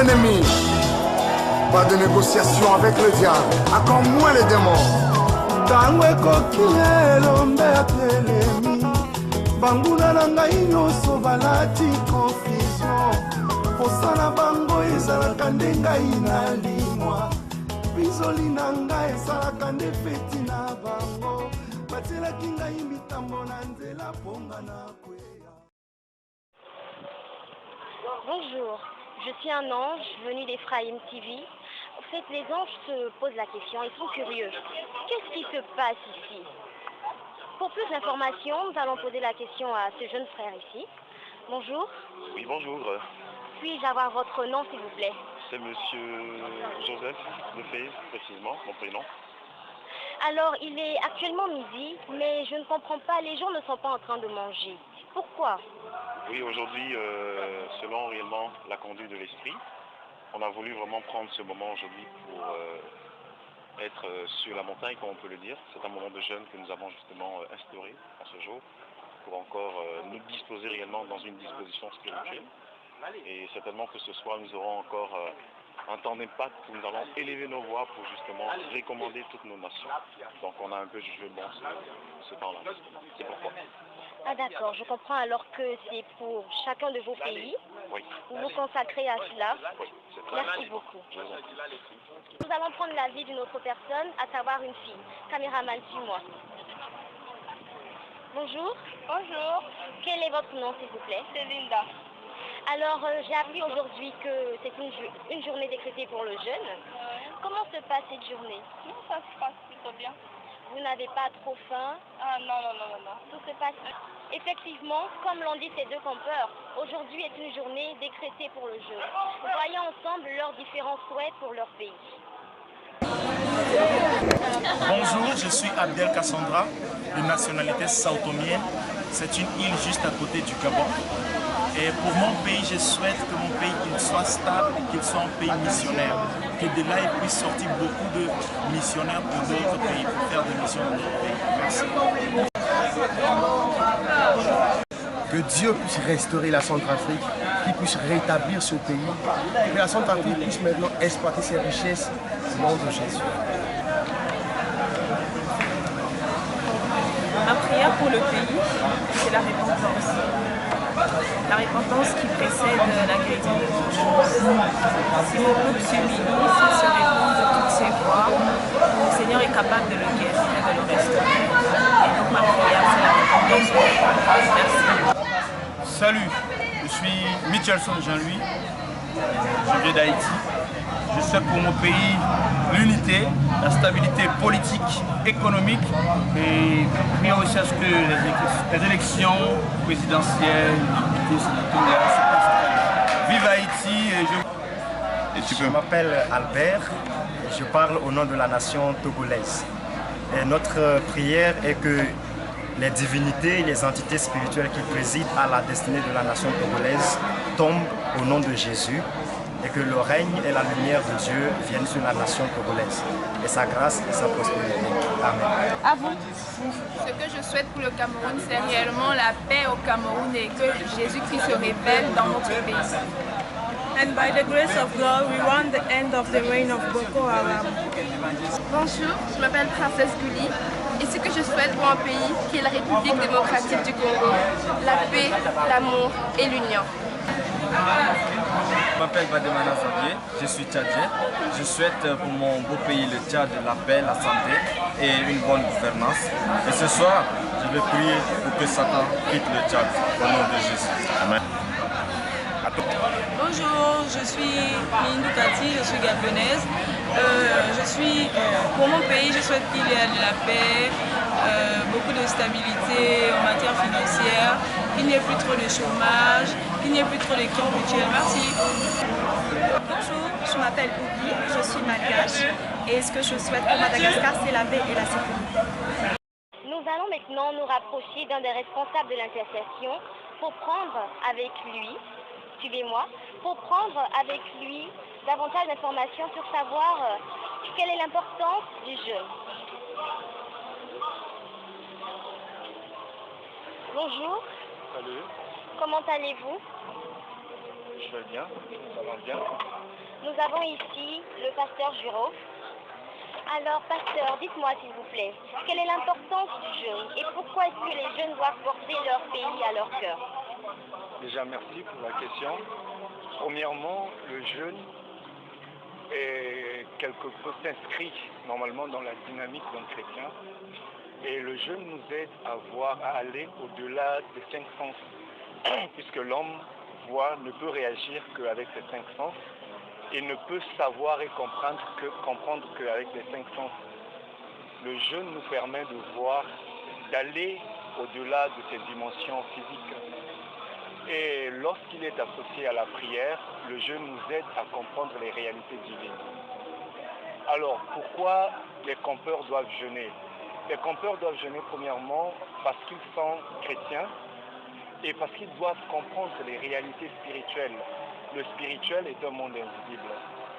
l'ennemi. Pas de négociation avec le diable, encore moins les démons. Tango ekokilelo mbelemi banguna na ngai nyonso balati confusion posala bango ezalaka nde ngai nalimwa bizoli na ngai ezalaka nde feti na bango batielaki ngai mitambo na nzela mponga na kweya. Bonjour, je suis un ange venu d'Ephraim TV. En fait, les anges se posent la question, ils sont curieux. Qu'est-ce qui se passe ici? Pour plus d'informations, nous allons poser la question à ce jeune frère ici. Bonjour. Oui, bonjour. Puis-je avoir votre nom, s'il vous plaît? C'est monsieur Joseph Lefebvre, précisément, mon prénom. Alors, il est actuellement midi, mais je ne comprends pas, les gens ne sont pas en train de manger. Pourquoi? Oui, aujourd'hui, selon réellement la conduite de l'esprit, on a voulu vraiment prendre ce moment aujourd'hui pour être sur la montagne, comme on peut le dire. C'est un moment de jeûne que nous avons justement instauré à ce jour pour encore nous disposer réellement dans une disposition spirituelle. Et certainement que ce soir, nous aurons encore un temps d'impact où nous allons élever nos voix pour justement recommander toutes nos nations. Donc on a un peu jugé bon ce temps-là. C'est pourquoi. Ah d'accord, je comprends alors que c'est pour chacun de vos pays. Oui. Vous vous consacrez à cela. Oui, merci beaucoup. Nous allons prendre l'avis d'une autre personne, à savoir une fille. Caméraman, suis-moi. Bonjour. Bonjour. Quel est votre nom, s'il vous plaît? C'est Linda. Alors, j'ai appris aujourd'hui que c'est une journée décrétée pour le jeûne. Comment se passe cette journée? Ça se passe plutôt bien. Vous n'avez pas trop faim? Ah non. Tout se passe. Effectivement, comme l'ont dit ces deux campeurs, aujourd'hui est une journée décrétée pour le jeûne. Voyons ensemble leurs différents souhaits pour leur pays. Bonjour, je suis Abdel Cassandra, de nationalité sao-tomienne. C'est une île juste à côté du Gabon. Et pour mon pays, je souhaite que mon pays soit stable et qu'il soit un pays missionnaire. Que de là, il puisse sortir beaucoup de missionnaires pour d'autres pays, pour faire des missions dans d'autres pays. Merci. Que Dieu puisse restaurer la Centrafrique, qu'il puisse rétablir ce pays, que la Centrafrique puisse maintenant exploiter ses richesses au nom de Jésus. Ma prière pour le pays, c'est la repentance. La repentance qui précède la guérison de toutes choses. Si mon peuple s'humilie, s'il se répand de toutes ses voies, le Seigneur est capable de le guérir et de le restaurer. Et donc ma prière, c'est la repentance. Merci. Salut, je suis Michelson Jean-Louis, je viens d'Haïti. Je souhaite pour mon pays l'unité, la stabilité politique, économique et prie aussi à ce que les élections présidentielles, sénatoriales se passent. Vive Haïti et Je m'appelle Albert et je parle au nom de la nation togolaise. Et notre prière est que les divinités et les entités spirituelles qui président à la destinée de la nation togolaise tombent au nom de Jésus et que le règne et la lumière de Dieu viennent sur la nation togolaise et sa grâce et sa prospérité. Amen. À vous. Ce que je souhaite pour le Cameroun, c'est réellement la paix au Cameroun et que Jésus-Christ se révèle dans notre pays. And by the grace of God, we want the end of the reign of Boko Haram. Bonjour, je m'appelle Princesse Gulli et ce que je souhaite pour un pays qui est la République démocratique du Congo, la paix, l'amour et l'union. Je m'appelle Bademana Xavier, je suis tchadien. Je souhaite pour mon beau pays, le Tchad, la paix, la santé et une bonne gouvernance. Et ce soir, je vais prier pour que Satan quitte le Tchad au nom de Jésus. Amen. Bonjour, je suis Lindou Kati, je suis gabonaise. Pour mon pays, je souhaite qu'il y ait de la paix, beaucoup de stabilité en matière financière, qu'il n'y ait plus trop de chômage, qu'il n'y ait plus trop de guerres mutuelles. Merci. Bonjour, je m'appelle Oubi, je suis malgache et ce que je souhaite pour Madagascar, c'est la paix et la sécurité. Nous allons maintenant nous rapprocher d'un des responsables de l'intercession pour prendre avec lui, suivez-moi, pour prendre avec lui davantage d'informations sur savoir quelle est l'importance du jeûne. Bonjour. Salut. Comment allez-vous? Je vais bien, ça va bien. Nous avons ici le pasteur Giraud. Alors, pasteur, dites-moi s'il vous plaît, quelle est l'importance du jeûne et pourquoi est-ce que les jeunes doivent porter leur pays à leur cœur? Déjà, merci pour la question. Premièrement, le jeûne est quelque peu inscrit normalement dans la dynamique d'un chrétien. Et le jeûne nous aide à aller au-delà des 5 sens, puisque l'homme ne peut réagir qu'avec ses 5 sens. Et ne peut savoir et comprendre qu'avec les 5 sens. Le jeûne nous permet d'aller au-delà de ces dimensions physiques. Et lorsqu'il est associé à la prière, le jeûne nous aide à comprendre les réalités divines. Alors, pourquoi les campeurs doivent jeûner? Les campeurs doivent jeûner premièrement parce qu'ils sont chrétiens et parce qu'ils doivent comprendre les réalités spirituelles. Le spirituel est un monde invisible.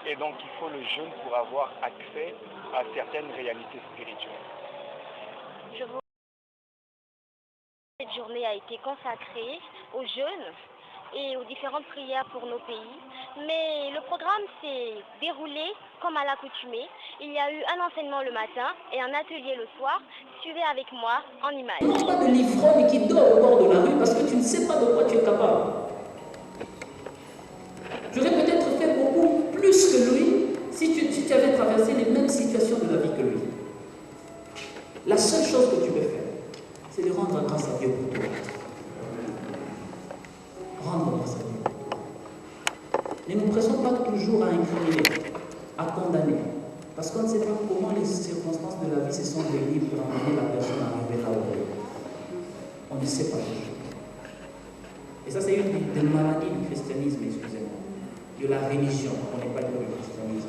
Et donc, il faut le jeûne pour avoir accès à certaines réalités spirituelles. Cette journée a été consacrée au jeûne et aux différentes prières pour nos pays. Mais le programme s'est déroulé comme à l'accoutumée. Il y a eu un enseignement le matin et un atelier le soir. Suivez avec moi en images. Non pas de l'ivrogne qui dort au bord de la rue parce que tu ne sais pas de quoi tu es capable. J'aurais peut-être fait beaucoup plus que lui si tu avais traversé les mêmes situations de la vie que lui. La seule chose que tu peux faire, c'est de rendre grâce à Dieu pour toi. Rendre grâce à Dieu. Ne nous pressons pas toujours à incriminer, à condamner, parce qu'on ne sait pas comment les circonstances de la vie se sont réunies pour amener la personne à arriver là où elle est. On ne sait pas toujours. Et ça, c'est une des maladies du christianisme, excusez-moi. De la religion, on n'est pas du christianisme.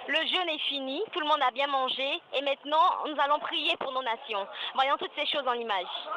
Le jeûne est fini, tout le monde a bien mangé et maintenant nous allons prier pour nos nations. Voyons toutes ces choses en images.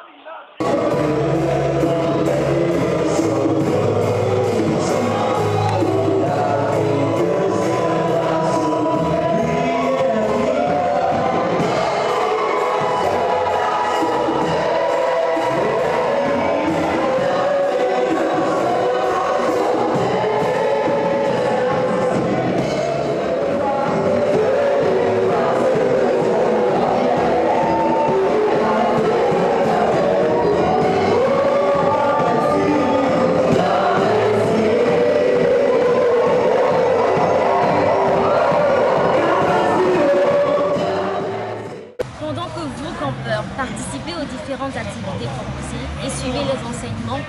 Participez aux différentes activités proposées et suivez les enseignements.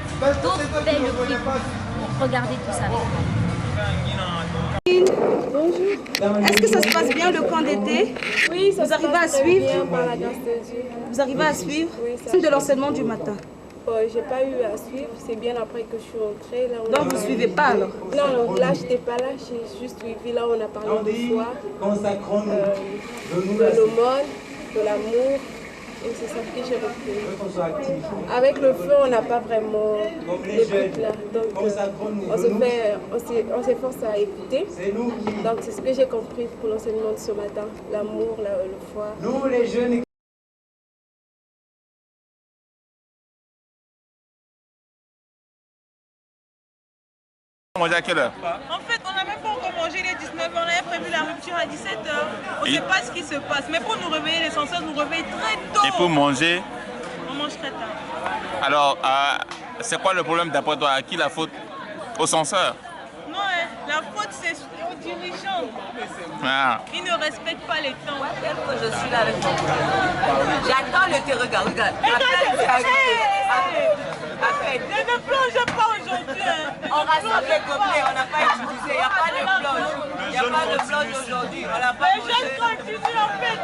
D'autres paient le prix pour regarder tout ça avec moi. Bonjour. Est-ce que ça se passe bien le camp d'été? Oui, ça vous arrivez à suivre bien par la grâce de Dieu. Vous arrivez à suivre? Oui, c'est de l'enseignement du matin. J'ai pas eu à suivre, c'est bien après que je suis rentrée. Là, donc vous ne suivez pas alors? Non, là je n'étais pas là, j'ai juste suivi, là on a parlé de foi, de l'aumône, de l'amour. Et c'est ça que j'ai repris. Avec le feu, on n'a pas vraiment d'écoute là. Donc, on s'efforce à écouter. Donc, c'est ce que j'ai compris pour l'enseignement de ce matin. L'amour, le foi. Nous, les jeunes. Manger à quelle heure? En fait, on n'a même pas encore mangé les 19h, on avait prévu la rupture à 17h. On ne sait pas ce qui se passe, mais pour nous réveiller, les censeurs nous réveillent très tôt. Et pour manger? On mange très tard. Alors, c'est quoi le problème d'après toi? À qui la faute? Au censeur? Non, la faute c'est aux dirigeants. Ah. Ils ne respectent pas les temps. Je suis là avec toi. J'attends le te regarde. Je ne plonge pas aujourd'hui. On rassemble les gobelets, on n'a pas utilisé, il n'y a pas de plonge. Il n'y a pas de plonge aujourd'hui. Les jeunes continuent en fait.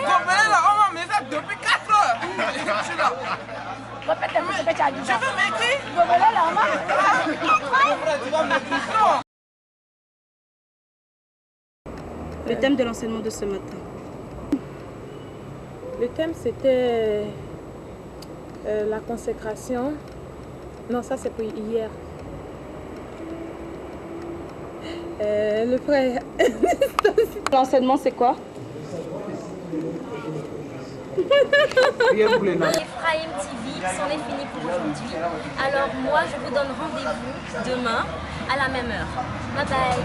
Gobelet là, on m'a mis ça depuis 4 heures. Je suis là. Je veux m'écrire. Gobelet là, on m'a. Le thème de l'enseignement de ce matin. Le thème c'était la consécration. Non, ça c'est pour hier. Le frère. L'enseignement c'est quoi? Ephraim TV, c'en est fini pour aujourd'hui. Alors moi, je vous donne rendez-vous demain à la même heure. Bye bye.